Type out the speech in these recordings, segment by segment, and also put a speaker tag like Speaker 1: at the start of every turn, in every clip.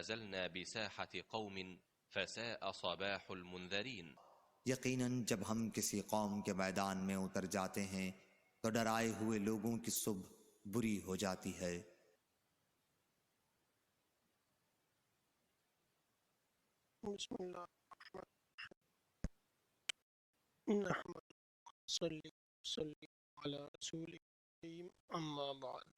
Speaker 1: نزلنا بساحة قوم فساء صباح المنذرين.
Speaker 2: یقیناً جب ہم کسی قوم کے میدان میں اتر جاتے ہیں تو ڈرائے ہوئے لوگوں کی صبح بری ہو جاتی ہے۔
Speaker 3: بسم اللہ نحمد صلی علی رسول کریم اما بعد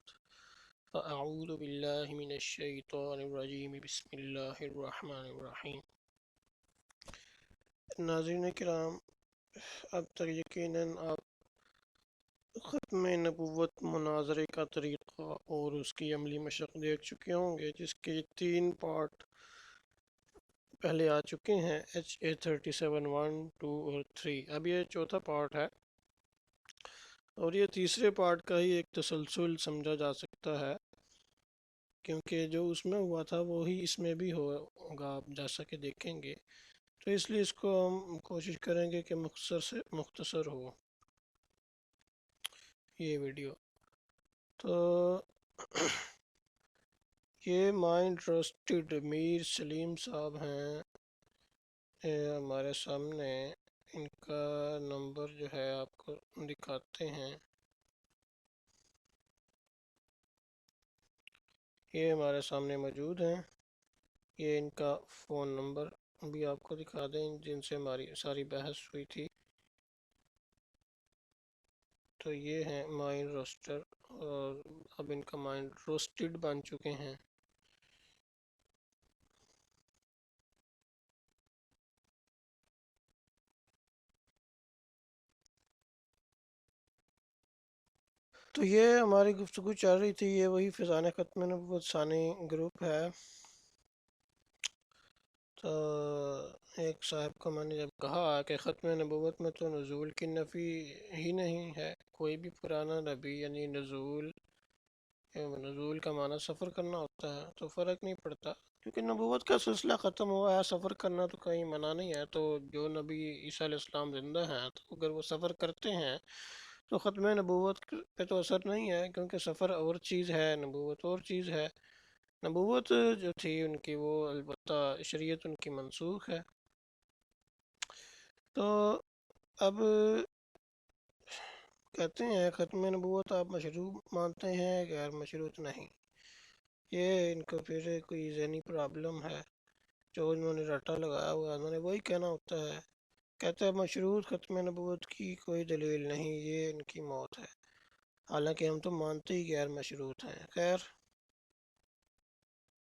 Speaker 3: فاعوذ باللہ من الشیطان الرجیم بسم اللہ الرحمن الرحیم۔ ناظرین کرام، اب تک یقیناً آپ ختم نبوت مناظرے کا طریقہ اور اس کی عملی مشق دیکھ چکے ہوں گے، جس کے 3 پارٹ پہلے آ چکے ہیں، HA37 1 2 اور 3۔ اب یہ چوتھا پارٹ ہے اور یہ تیسرے پارٹ کا ہی ایک تسلسل سمجھا جا سکتا ہے، کیونکہ جو اس میں ہوا تھا وہی اس میں بھی ہوگا، آپ جیسا کہ دیکھیں گے۔ تو اس لیے اس کو ہم کوشش کریں گے کہ مختصر سے مختصر ہو یہ ویڈیو۔ تو یہ مائنڈ ٹرسٹڈ میر سلیم صاحب ہیں، ہمارے سامنے ان کا نمبر جو ہے آپ کو دکھاتے ہیں۔ یہ ہمارے سامنے موجود ہیں، یہ ان کا فون نمبر بھی آپ کو دکھا دیں جن سے ہماری ساری بحث ہوئی تھی۔ تو یہ ہیں مائنڈ روسٹر، اور اب ان کا مائنڈ روسٹڈ بن چکے ہیں۔ تو یہ ہماری گفتگو چل رہی تھی، یہ وہی فیضان ختم نبوت ثانی گروپ ہے۔ تو ایک صاحب کو میں نے جب کہا کہ ختم نبوت میں تو نزول کی نفی ہی نہیں ہے، کوئی بھی پرانا نبی، یعنی نزول کا معنی سفر کرنا ہوتا ہے، تو فرق نہیں پڑتا، کیونکہ نبوت کا سلسلہ ختم ہوا ہے، سفر کرنا تو کہیں منع نہیں ہے۔ تو جو نبی عیسیٰ علیہ السلام زندہ ہیں تو اگر وہ سفر کرتے ہیں تو ختم نبوت پہ تو اثر نہیں ہے، کیونکہ سفر اور چیز ہے، نبوت اور چیز ہے۔ نبوت جو تھی ان کی، وہ البتہ شریعت ان کی منسوخ ہے۔ تو اب کہتے ہیں ختم نبوت آپ مشروط مانتے ہیں، غیر مشروط نہیں۔ یہ ان کو پھر کوئی ذہنی پرابلم ہے جو انہوں نے رٹا لگایا ہوا ہے، انہوں نے وہی کہنا ہوتا ہے۔ کہتے ہیں مشروط ختم نبوت کی کوئی دلیل نہیں، یہ ان کی موت ہے، حالانکہ ہم تو مانتے ہی غیر مشروط ہیں۔ خیر،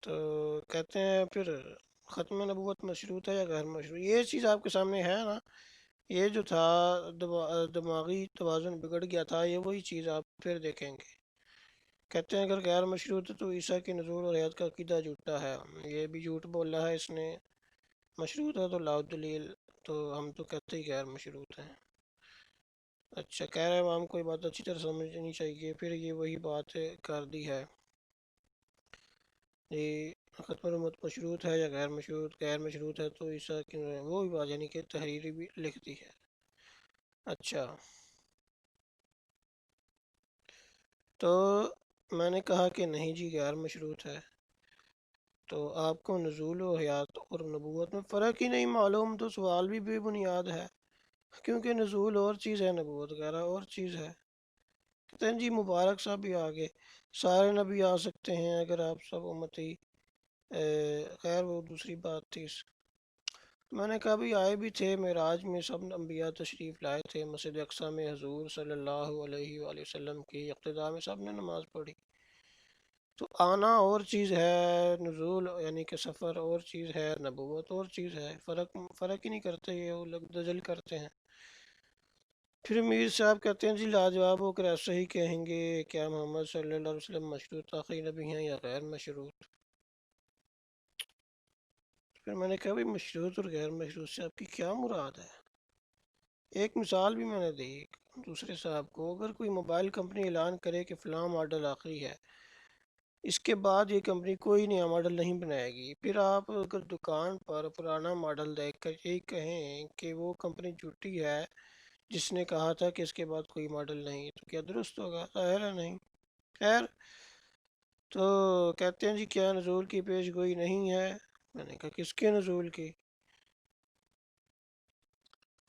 Speaker 3: تو کہتے ہیں پھر ختم نبوت مشروط ہے یا غیر مشروط، یہ چیز آپ کے سامنے ہے نا۔ یہ جو تھا دماغی توازن بگڑ گیا تھا، یہ وہی چیز آپ پھر دیکھیں گے۔ کہتے ہیں اگر غیر مشروط ہے تو عیسیٰ کی نزول اور حیات کا عقیدہ جھوٹا ہے، یہ بھی جھوٹ بولا ہے اس نے۔ مشروط ہے تو لاؤ دلیل، تو ہم تو کہتے ہی غیر مشروط ہیں۔ اچھا، کہہ رہے ہیں عوام کو یہ بات اچھی طرح سمجھنی چاہیے، پھر یہ وہی بات کر دی ہے۔ یہ ختم نبوت مشروط ہے یا غیر مشروط، غیر مشروط ہے تو عیسیٰ کی وہ بھی بات، یعنی کہ تحریری بھی لکھ دی ہے۔ اچھا، تو میں نے کہا کہ نہیں جی غیر مشروط ہے، تو آپ کو نزول و حیات اور نبوت میں فرق ہی نہیں معلوم، تو سوال بھی بے بنیاد ہے، کیونکہ نزول اور چیز ہے، نبوت وغیرہ اور چیز ہے۔ کہتے ہیں جی مبارک صاحب بھی آگے، سارے نبی آ سکتے ہیں اگر آپ سب امتی، خیر وہ دوسری بات تھی۔ میں نے کہا بھی آئے بھی تھے، معراج میں سب انبیاء تشریف لائے تھے، مسجد اقصیٰ میں حضور صلی اللہ علیہ وآلہ وسلم کی اقتداء میں سب نے نماز پڑھی۔ تو آنا اور چیز ہے، نزول یعنی کہ سفر اور چیز ہے، نبوت اور چیز ہے، فرق ہی نہیں کرتے، یہ وہ لوگ دجل کرتے ہیں۔ پھر میر صاحب کہتے ہیں جی لاجواب ہو کر ایسا ہی کہیں گے، کیا محمد صلی اللہ علیہ وسلم مشروط آخری نبی ہیں یا غیر مشروط؟ پھر میں نے کہا بھی مشروط اور غیر مشروط سے آپ کی کیا مراد ہے؟ ایک مثال بھی میں نے دی دوسرے صاحب کو، اگر کوئی موبائل کمپنی اعلان کرے کہ فلاں ماڈل آخری ہے، اس کے بعد یہ کمپنی کوئی نیا ماڈل نہیں بنائے گی، پھر آپ اگر دکان پر پرانا ماڈل دیکھ کر یہی کہیں کہ وہ کمپنی جھوٹی ہے جس نے کہا تھا کہ اس کے بعد کوئی ماڈل نہیں، تو کیا درست ہوگا؟ ظاہر ہے نہیں۔ خیر، تو کہتے ہیں جی کیا نزول کی پیش گوئی نہیں ہے؟ میں نے کہا کس کے نزول کی؟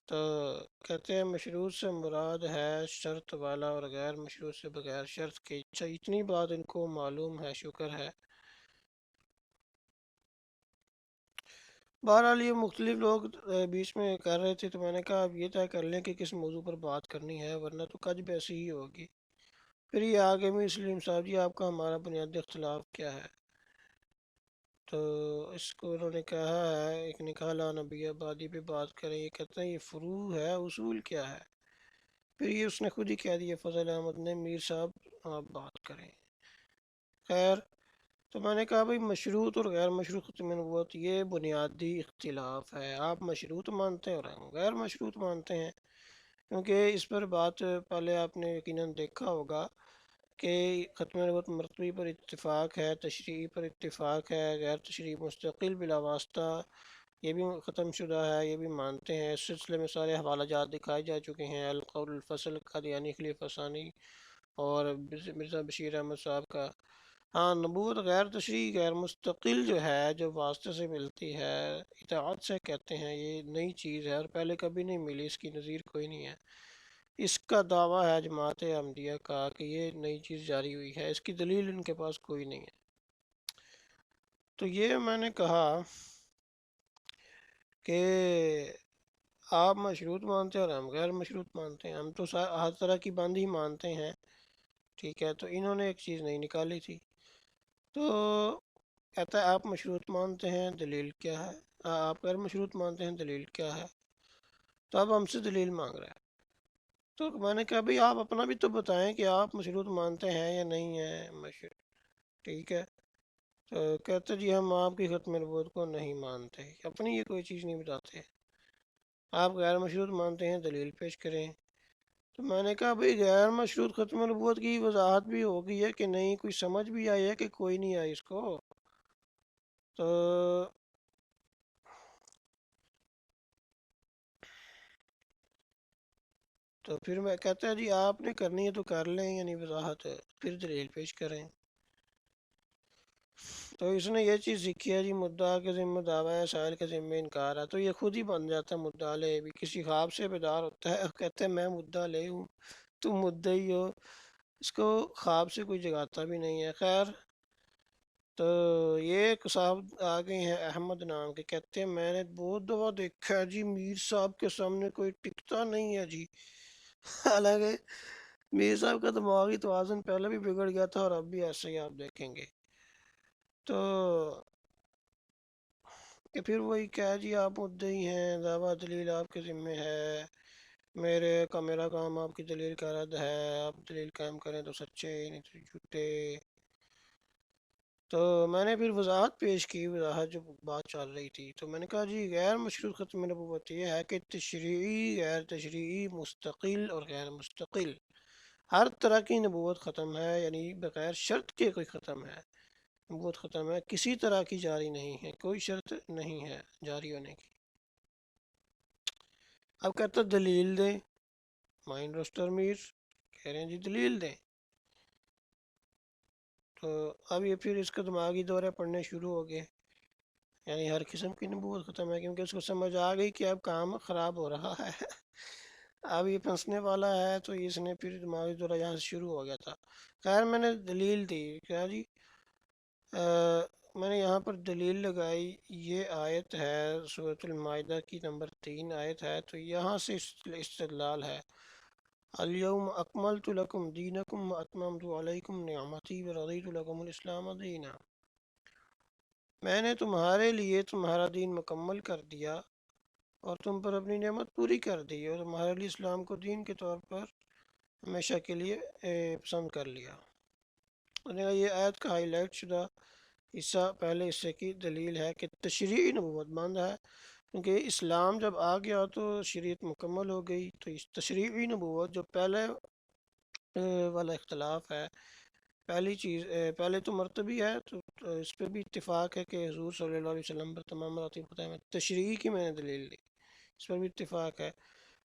Speaker 3: تو کہتے ہیں مشروط سے مراد ہے شرط والا اور غیر مشروط سے بغیر شرط کے۔ اچھا اتنی بات ان کو معلوم ہے، شکر ہے۔ بہرحال یہ مختلف لوگ بیچ میں کر رہے تھے، تو میں نے کہا اب یہ طے کر لیں کہ کس موضوع پر بات کرنی ہے، ورنہ تو کج بھی ایسی ہی ہوگی۔ پھر یہ آگے میں سلیم صاحب جی آپ کا ہمارا بنیادی اختلاف کیا ہے؟ تو اس کو انہوں نے کہا ہے ایک نکاح لا نبی آبادی پہ بات کریں، یہ کہتے ہیں یہ فروع ہے، اصول کیا ہے؟ پھر یہ اس نے خود ہی کہہ دیا فضل احمد نے، میر صاحب آپ بات کریں۔ خیر، تو میں نے کہا بھائی مشروط اور غیر مشروط ختم نبوت یہ بنیادی اختلاف ہے، آپ مشروط مانتے ہیں اور ہم غیر مشروط مانتے ہیں، کیونکہ اس پر بات پہلے آپ نے یقیناً دیکھا ہوگا کہ ختم نبوت مرتبی پر اتفاق ہے، تشریعی پر اتفاق ہے، غیر تشریعی مستقل بلا واسطہ یہ بھی ختم شدہ ہے، یہ بھی مانتے ہیں۔ اس سلسلے میں سارے حوالہ جات دکھائے جا چکے ہیں، القول الفصل قادیانی خلیفہ ثانی اور مرزا بشیر احمد صاحب کا۔ ہاں نبوت غیر تشریعی غیر مستقل جو ہے، جو واسطے سے ملتی ہے، اطاعت سے کہتے ہیں، یہ نئی چیز ہے اور پہلے کبھی نہیں ملی، اس کی نظیر کوئی نہیں ہے۔ اس کا دعویٰ ہے جماعت احمدیہ کا کہ یہ نئی چیز جاری ہوئی ہے، اس کی دلیل ان کے پاس کوئی نہیں ہے۔ تو یہ میں نے کہا کہ آپ مشروط مانتے ہیں اور ہم غیر مشروط مانتے ہیں، ہم تو ہر طرح کی بند ہی مانتے ہیں، ٹھیک ہے؟ تو انہوں نے ایک چیز نہیں نکالی تھی، تو کہتا ہے آپ مشروط مانتے ہیں دلیل کیا ہے، آپ غیر مشروط مانتے ہیں دلیل کیا ہے؟ تو اب ہم سے دلیل مانگ رہا ہے۔ تو میں نے کہا بھائی آپ اپنا بھی تو بتائیں کہ آپ مشروط مانتے ہیں یا نہیں ہیں ٹھیک ہے؟ تو کہتے جی ہم آپ کی ختم نبوت کو نہیں مانتے، اپنی یہ کوئی چیز نہیں بتاتے، آپ غیر مشروط مانتے ہیں دلیل پیش کریں۔ تو میں نے کہا بھائی غیر مشروط ختم نبوت کی وضاحت بھی ہو گئی ہے کہ نہیں، کوئی سمجھ بھی آئی ہے کہ کوئی نہیں آئی اس کو؟ تو پھر میں کہتا ہے جی آپ نے کرنی ہے تو کر لیں، یعنی وضاحت، پھر دلیل پیش کریں۔ تو اس نے یہ چیز سیکھی ہے جی مدعا کے ذمہ دعویٰ ہے، سائل کے ذمہ انکار ہے، تو یہ خود ہی بن جاتا ہے مدعا لے بھی، کسی خواب سے بیدار ہوتا ہے، کہتے ہیں میں مدعا لے ہوں، تم مدعی ہو، اس کو خواب سے کوئی جگاتا بھی نہیں ہے۔ خیر، تو یہ ایک صاحب آ گئے ہیں احمد نام کے، کہتے ہیں میں نے بہت دفعہ دیکھا ہے جی میر صاحب کے سامنے کوئی ٹکتا نہیں ہے جی، حالانکہ میر صاحب کا دماغی توازن پہلے بھی بگڑ گیا تھا اور اب بھی ایسے ہی آپ دیکھیں گے۔ تو کہ پھر وہی کہہ جی آپ مدعی ہیں، دعویٰ دلیل آپ کے ذمہ ہے، میرا کام آپ کی دلیل کا رد ہے، آپ دلیل قائم کریں تو سچے نہیں تو جھوٹے۔ تو میں نے پھر وضاحت پیش کی، وضاحت جو بات چل رہی تھی، تو میں نے کہا جی غیر مشروط ختم نبوت یہ ہے کہ تشریعی، غیر تشریعی، مستقل اور غیر مستقل ہر طرح کی نبوت ختم ہے، یعنی بغیر شرط کے کوئی ختم ہے، نبوت ختم ہے، کسی طرح کی جاری نہیں ہے، کوئی شرط نہیں ہے جاری ہونے کی۔ اب کہتا دلیل دیں، مائنڈ روسٹر میر کہہ رہے ہیں جی دلیل دیں۔ تو اب یہ پھر اس کا دماغی دورے پڑنے شروع ہو گئے، یعنی ہر قسم کی نبوت ختم ہے، کیونکہ اس کو سمجھ آ گئی کہ اب کام خراب ہو رہا ہے، اب یہ پھنسنے والا ہے، تو اس نے پھر دماغی دورہ یہاں سے شروع ہو گیا تھا۔ خیر میں نے دلیل دی، کیا جی میں نے یہاں پر دلیل لگائی، یہ آیت ہے سورۃ المائدہ کی نمبر 3 آیت ہے، تو یہاں سے استدلال ہے، الیوم اکملت لکم دینکم واتممت علیکم نعمتی ورضیت لکم الاسلام دینا، میں نے تمہارے لیے تمہارا دین مکمل کر دیا اور تم پر اپنی نعمت پوری کر دی اور تمہارے لیے اسلام کو دین کے طور پر ہمیشہ کے لیے پسند کر لیا۔ یہ آیت کا ہائی لائٹ شدہ حصہ پہلے حصے کی دلیل ہے کہ تشریعی نبوت بند ہے، کیونکہ اسلام جب آ گیا تو شریعت مکمل ہو گئی، تو اس تشریعی نبوت جو پہلے والا اختلاف ہے، پہلی چیز پہلے تو مرتبی ہے، تو اس پہ بھی اتفاق ہے کہ حضور صلی اللہ علیہ وسلم پر تمام مراتب ختم ہے، تشریعی کی میں نے دلیل دی، اس پر بھی اتفاق ہے،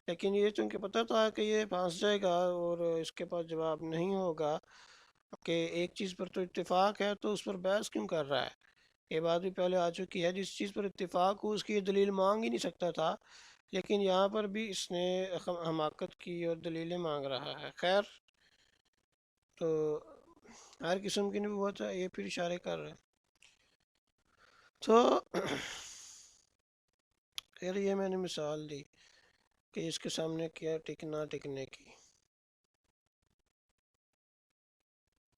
Speaker 3: لیکن یہ چونکہ پتہ تھا کہ یہ پھنس جائے گا اور اس کے پاس جواب نہیں ہوگا، کہ ایک چیز پر تو اتفاق ہے تو اس پر بحث کیوں کر رہا ہے؟ یہ بات بھی پہلے آ چکی ہے، جس چیز پر اتفاق ہو اس کی دلیل مانگ ہی نہیں سکتا تھا، لیکن یہاں پر بھی اس نے حماقت کی اور دلیلیں مانگ رہا ہے۔ خیر، تو ہر قسم کی نبوت ہے، یہ پھر اشارے کر رہے ہیں۔ تو پھر یہ میں نے مثال دی کہ اس کے سامنے کیا ٹکنا ٹکنے کی،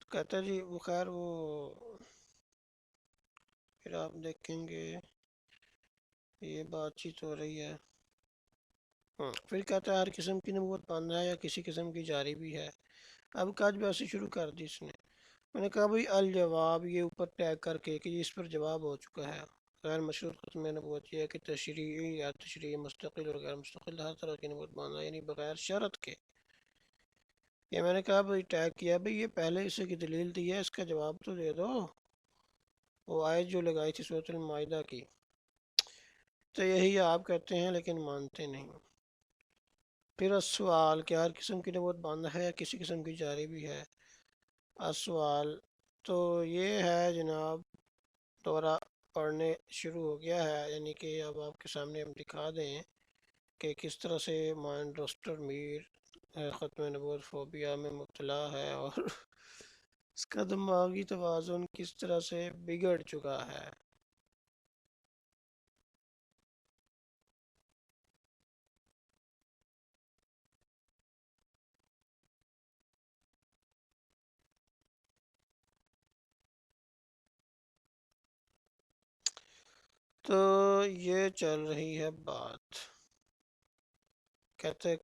Speaker 3: تو کہتا ہے جی وہ خیر وہ پھر آپ دیکھیں گے یہ بات چیت ہو رہی ہے۔ پھر کہتا ہے ہر قسم کی نبوت بند ہے یا کسی قسم کی جاری بھی ہے۔ اب کاج بھی ایسے شروع کر دی اس نے۔ میں نے کہا بھائی الجواب، یہ اوپر ٹیگ کر کے کہ اس پر جواب ہو چکا ہے۔ غیر مشروط ختم نبوت یہ ہے کہ تشریعی یا تشریعی مستقل اور غیر مستقل ہر طرح کی نبوت باندھنا، یعنی بغیر شرط کے۔ یہ میں نے کہا بھائی ٹیگ کیا بھائی یہ پہلے اسے کی دلیل دی ہے، اس کا جواب تو دے دو، وہ آیت جو لگائی تھی سورۃ المائدہ کی۔ تو یہی آپ کہتے ہیں لیکن مانتے نہیں۔ پھر السوال کہ ہر قسم کی نبوت باندھا ہے یا کسی قسم کی جاری بھی ہے۔ السوال تو یہ ہے جناب، دورہ پڑھنے شروع ہو گیا ہے، یعنی کہ اب آپ کے سامنے ہم دکھا دیں کہ کس طرح سے مائنڈ روسٹر میر ختم نبوت فوبیا میں مبتلا ہے اور اس کا دماغی توازن کس طرح سے بگڑ چکا ہے۔ تو یہ چل رہی ہے بات۔ کہتے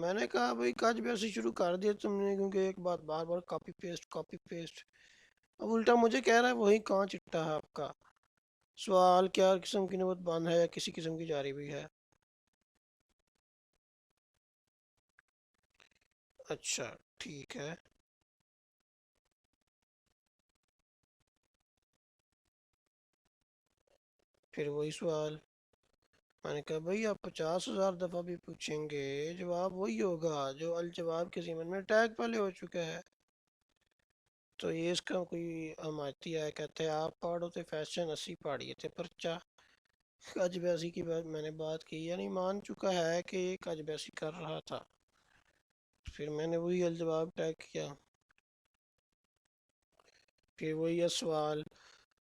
Speaker 3: میں نے کہا بھائی کاج بھی ایسے شروع کر دیا تم نے، کیونکہ ایک بات بار بار کاپی پیسٹ کاپی پیسٹ، اب الٹا مجھے کہہ رہا ہے وہی کہاں چٹا ہے آپ کا۔ سوال کیا ہر قسم کی نبوت باندھ ہے یا کسی قسم کی جاری بھی ہے؟ اچھا ٹھیک ہے، پھر وہی سوال۔ میں نے کہا بھائی آپ 50,000 دفعہ بھی پوچھیں گے جواب وہی ہوگا جو الجواب کے ضمن میں ٹیگ پہلے ہو چکا ہے۔ تو یہ اس کا کوئی حمایتی ہے، کہتے ہیں آپ پاڑو تے فیشن اسی پاڑیے تھے پرچہ۔ کج بیسی کی بات میں نے بات کی، یعنی مان چکا ہے کہ یہ کج بیسی کر رہا تھا، پھر میں نے وہی الجواب ٹیگ کیا، پھر وہی ہے سوال۔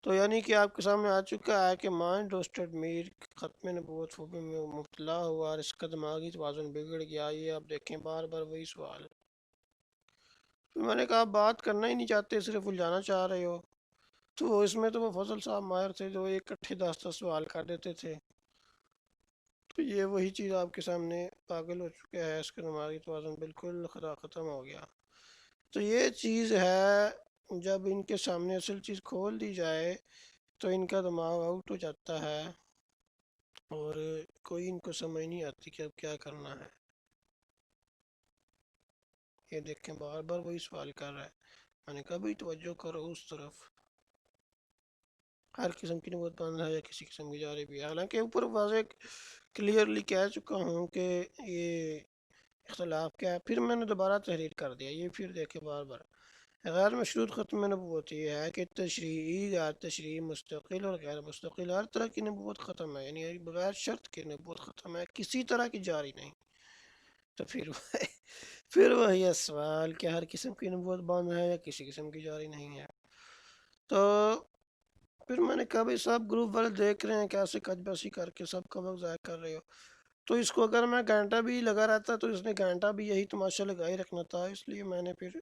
Speaker 3: تو یعنی کہ آپ کے سامنے آ چکا ہے کہ مائنڈ روسٹڈ میر ختم نبوت فوبی میں مبتلا ہوا اور اس کا دماغی توازن بگڑ گیا۔ یہ آپ دیکھیں بار بار وہی سوال۔ پھر میں نے کہا آپ بات کرنا ہی نہیں چاہتے، صرف الجھانا چاہ رہے ہو۔ تو اس میں تو وہ فضل صاحب ماہر تھے جو ایک اکٹھے 10 سوال کر دیتے تھے۔ تو یہ وہی چیز آپ کے سامنے پاگل ہو چکا ہے، اس کا دماغی توازن بالکل ختم ہو گیا۔ تو یہ چیز ہے، جب ان کے سامنے اصل چیز کھول دی جائے تو ان کا دماغ آؤٹ ہو جاتا ہے اور کوئی ان کو سمجھ نہیں آتی کہ اب کیا کرنا ہے۔ یہ دیکھیں بار بار وہی سوال کر رہا ہے۔ میں نے کہا بھائی توجہ کرو اس طرف، ہر قسم کی نبوت باندھ ہے یا کسی قسم کی جاری بھی ہے۔ حالانکہ اوپر واضح کلیئرلی کہہ چکا ہوں کہ یہ اختلاف کیا ہے، پھر میں نے دوبارہ تحریر کر دیا۔ یہ پھر دیکھے بار بار غیر مشروط ختم نبوت یہ ہے کہ تشریعی یا تشریعی مستقل اور غیر مستقل ہر طرح کی نبوت ختم ہے، یعنی بغیر شرط کے نبوت ختم ہے، کسی طرح کی جاری نہیں۔ تو پھر وہی ہے سوال کہ ہر قسم کی نبوت باندھ ہے یا کسی قسم کی جاری نہیں ہے۔ تو پھر میں نے کہا بھائی سب گروپ والے دیکھ رہے ہیں کیسے کج بسی کر کے سب کا وقت ضائع کر رہے ہو، تو اس کو اگر میں گھنٹہ بھی لگا رہتا تو اس نے گھنٹہ بھی یہی تماشا لگا ہی رکھنا تھا، اس لیے میں نے پھر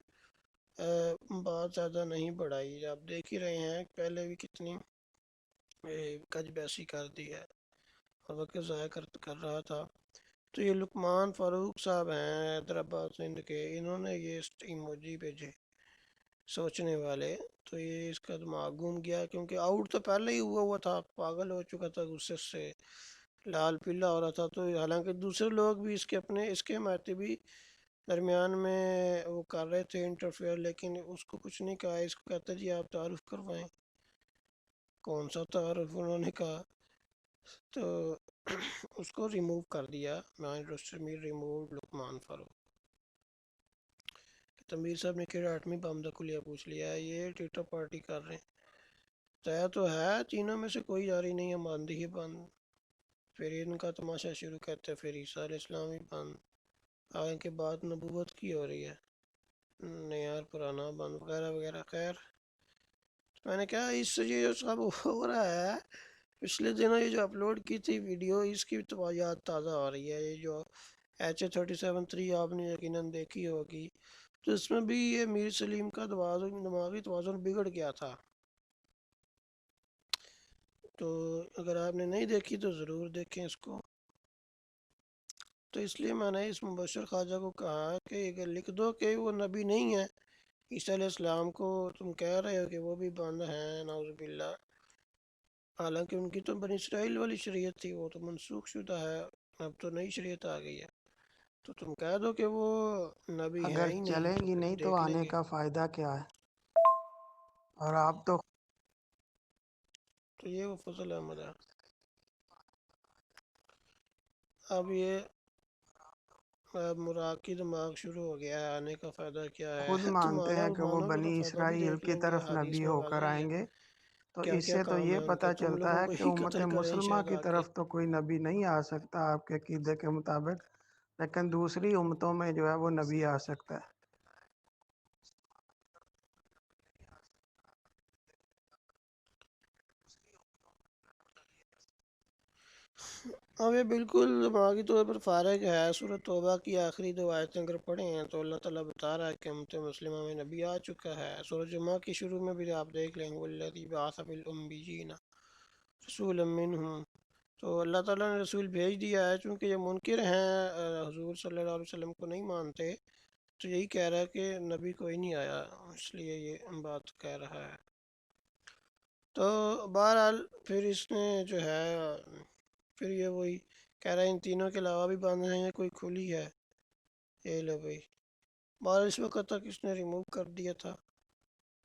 Speaker 3: بات زیادہ نہیں بڑھائی۔ آپ دیکھ ہی رہے ہیں پہلے بھی کتنی کج بیسی کر دی ہے اور وقت ضائع کر رہا تھا۔ تو یہ لقمان فاروق صاحب ہیں حیدرآباد سندھ کے، انہوں نے یہ ایموجی بھیجے سوچنے والے، تو یہ اس کا دماغ گھوم گیا، کیونکہ آؤٹ تو پہلے ہی ہوا تھا، پاگل ہو چکا تھا غصے سے، لال پیلا ہو رہا تھا۔ تو حالانکہ دوسرے لوگ بھی اس کے اپنے اس کے حمایتی بھی درمیان میں وہ کر رہے تھے انٹرفیئر، لیکن اس کو کچھ نہیں کہا۔ اس کو کہتا جی آپ تعارف کروائیں، کون سا تعارف انہوں نے کہا، تو اس کو ریموو کر دیا، مائنڈ روسٹر میں ریموو لقمان فاروق۔ تنویر صاحب نے کہڑا 8ویں بم کا کلیہ پوچھ لیا ہے، یہ ٹویٹر پارٹی کر رہے ہیں۔ طے تو ہے تینوں میں سے کوئی جاری نہیں ہے، ماندی ہی بند، پھر ان کا تماشا شروع کرتے ہیں، پھر عیسیٰ علیہ السلام ہی بند، آگے کے بعد نبوت کی ہو رہی ہے، نیار پرانا بند وغیرہ وغیرہ۔ خیر میں نے کہا اس سے یہ سب ہو رہا ہے، پچھلے دنوں یہ جو اپلوڈ کی تھی ویڈیو، اس کی تو یاد تازہ ہو رہی ہے، یہ جو HA37-3 آپ نے یقیناً دیکھی ہوگی، تو اس میں بھی یہ میر سلیم کا دماغی توازن بگڑ گیا تھا۔ تو اگر آپ نے نہیں دیکھی تو ضرور دیکھیں اس کو۔ تو اس لیے میں نے اس مبشر خواجہ کو کہا کہ اگر لکھ دو کہ وہ نبی نہیں ہے، عیسیٰ علیہ السلام کو تم کہہ رہے ہو کہ وہ بھی بند ہیں نعوذ باللہ، حالانکہ ان کی تو بنی اسرائیل والی شریعت تھی، وہ تو منسوخ شدہ ہے، اب تو نئی شریعت آ گئی ہے، تو تم کہہ دو کہ وہ نبی ہے
Speaker 4: اگر
Speaker 3: ہی نہیں،
Speaker 4: چلیں
Speaker 3: تو
Speaker 4: گی
Speaker 3: پھر
Speaker 4: نہیں تو
Speaker 3: دیکھ لیں
Speaker 4: آنے
Speaker 3: گے۔
Speaker 4: کا فائدہ کیا ہے؟ اور آپ تو
Speaker 3: تو یہ وہ فضل احمد ہے۔ اب یہ مراد کی دماغ شروع ہو گیا ہے، آنے کا فائدہ کیا ہے؟
Speaker 4: خود
Speaker 3: تو
Speaker 4: مانتے ہیں کہ وہ
Speaker 3: مانو گے تو
Speaker 4: بنی
Speaker 3: فائدہ بھی
Speaker 4: اسرائیل
Speaker 3: دیکھ
Speaker 4: کی
Speaker 3: لیں گے،
Speaker 4: طرف
Speaker 3: حدیث
Speaker 4: نبی
Speaker 3: میں
Speaker 4: ہو کر
Speaker 3: واضح ہی ہے
Speaker 4: آئیں گے، تو
Speaker 3: کیا
Speaker 4: اس
Speaker 3: کیا
Speaker 4: سے تو
Speaker 3: کام
Speaker 4: یہ
Speaker 3: ہے ان کے،
Speaker 4: پتہ
Speaker 3: تم
Speaker 4: چلتا
Speaker 3: لوگوں
Speaker 4: ہے
Speaker 3: کو
Speaker 4: کہ
Speaker 3: ہی
Speaker 4: امت
Speaker 3: قتل کریں
Speaker 4: مسلمہ
Speaker 3: شاید
Speaker 4: کی
Speaker 3: آ کے۔
Speaker 4: طرف تو کوئی نبی نہیں آ سکتا آپ کے عقیدے کے مطابق، لیکن دوسری امتوں میں جو ہے وہ نبی آ سکتا ہے۔
Speaker 3: اب یہ بالکل دماغی طور پر فارغ ہے۔ سورۃ توبہ کی آخری 2 آیتیں اگر پڑھیں ہیں تو اللہ تعالیٰ بتا رہا ہے کہ امت مسلمہ میں نبی آ چکا ہے۔ سورۃ جمعہ کی شروع میں بھی آپ دیکھ لیں، والذی بعث فی الامیین رسولا منہم، تو اللہ تعالیٰ نے رسول بھیج دیا ہے، چونکہ یہ منکر ہیں، حضور صلی اللہ علیہ وسلم کو نہیں مانتے، تو یہی کہہ رہا ہے کہ نبی کوئی نہیں آیا، اس لیے یہ بات کہہ رہا ہے۔ تو بہرحال پھر اس نے جو ہے، پھر یہ وہی کہہ رہا ہے ان تینوں کے علاوہ بھی بند ہیں، کوئی کھلی ہے، یہ لو بھائی۔ بہرحال اس وقت تک اس نے ریموو کر دیا تھا۔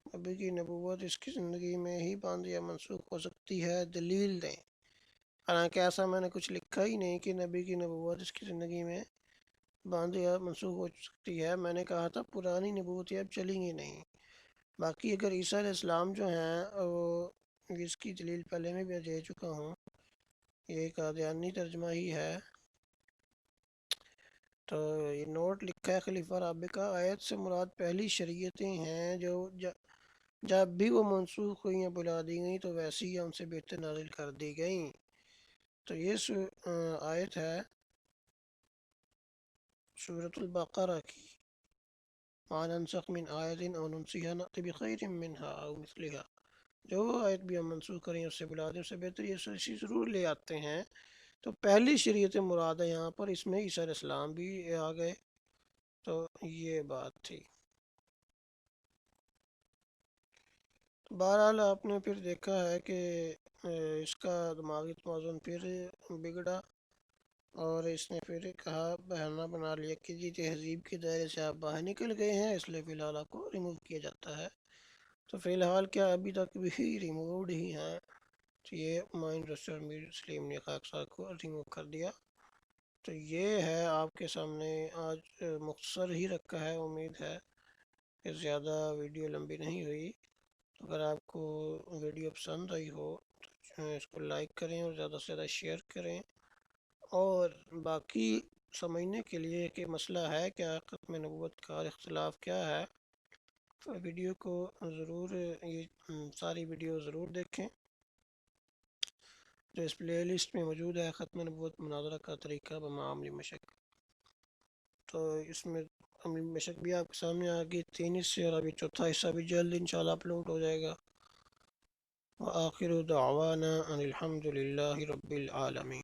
Speaker 3: نبی کی نبوت اس کی زندگی میں ہی بند یا منسوخ ہو سکتی ہے، دلیل دیں۔ حالانکہ ایسا میں نے کچھ لکھا ہی نہیں کہ نبی کی نبوت اس کی زندگی میں بند یا منسوخ ہو سکتی ہے، میں نے کہا تھا پرانی نبوت اب چلیں گی نہیں۔ باقی اگر عیسیٰ علیہ السلام جو ہیں وہ، اس کی دلیل پہلے میں بھی دے چکا ہوں، یہ قادیانی ترجمہ ہی ہے، تو یہ نوٹ لکھا ہے خلیفہ رابع کا، آیت سے مراد پہلی شریعتیں ہیں جو جب بھی وہ منسوخ ہوئی یا بلا دی گئیں تو ویسی ہی ان سے بہتر نازل کر دی گئیں۔ تو یہ آیت ہے سورۃ البقرہ کی، ما ننسخ من آیت او ننسیها نأتی بخیر منها او مثلها، جو آیت بھی ہم منسوخ کریں اس سے بلا دیں اس سے بہتر یہ اسی ضرور لے آتے ہیں۔ تو پہلی شریعت مراد ہے یہاں پر، اس میں عیسیٰ علیہ السلام بھی آ گئے، تو یہ بات تھی۔ بہرحال آپ نے پھر دیکھا ہے کہ اس کا دماغی توازن پھر بگڑا، اور اس نے پھر کہا، بہانہ بنا لیا کہ جی تہذیب کے دائرے سے آپ باہر نکل گئے ہیں، اس لیے فی الحال آپ کو ریموو کیا جاتا ہے۔ تو فی الحال کیا ابھی تک بھی ریمووڈ ہی ہیں، تو یہ مائنڈ رسٹر میر سلیم نے خاک صاحب کو ریموو کر دیا۔ تو یہ ہے آپ کے سامنے آج، مختصر ہی رکھا ہے، امید ہے کہ زیادہ ویڈیو لمبی نہیں ہوئی۔ اگر آپ کو ویڈیو پسند آئی ہو تو اس کو لائک کریں اور زیادہ سے زیادہ شیئر کریں، اور باقی سمجھنے کے لیے کہ مسئلہ ہے کیا، ختم نبوت کا اختلاف کیا ہے، تو ویڈیو کو ضرور، یہ ساری ویڈیو ضرور دیکھیں جو اس پلے لسٹ میں موجود ہے، ختم نبوت مناظرہ کا طریقہ بمعامل مشق۔ تو اس میں عملی مشق بھی آپ کے سامنے آ گئی 3 حصے، اور ابھی چوتھا حصہ بھی جلد انشاءاللہ اپلوڈ ہو جائے گا۔ وآخر دعوانا ان الحمد للہ رب العالمین۔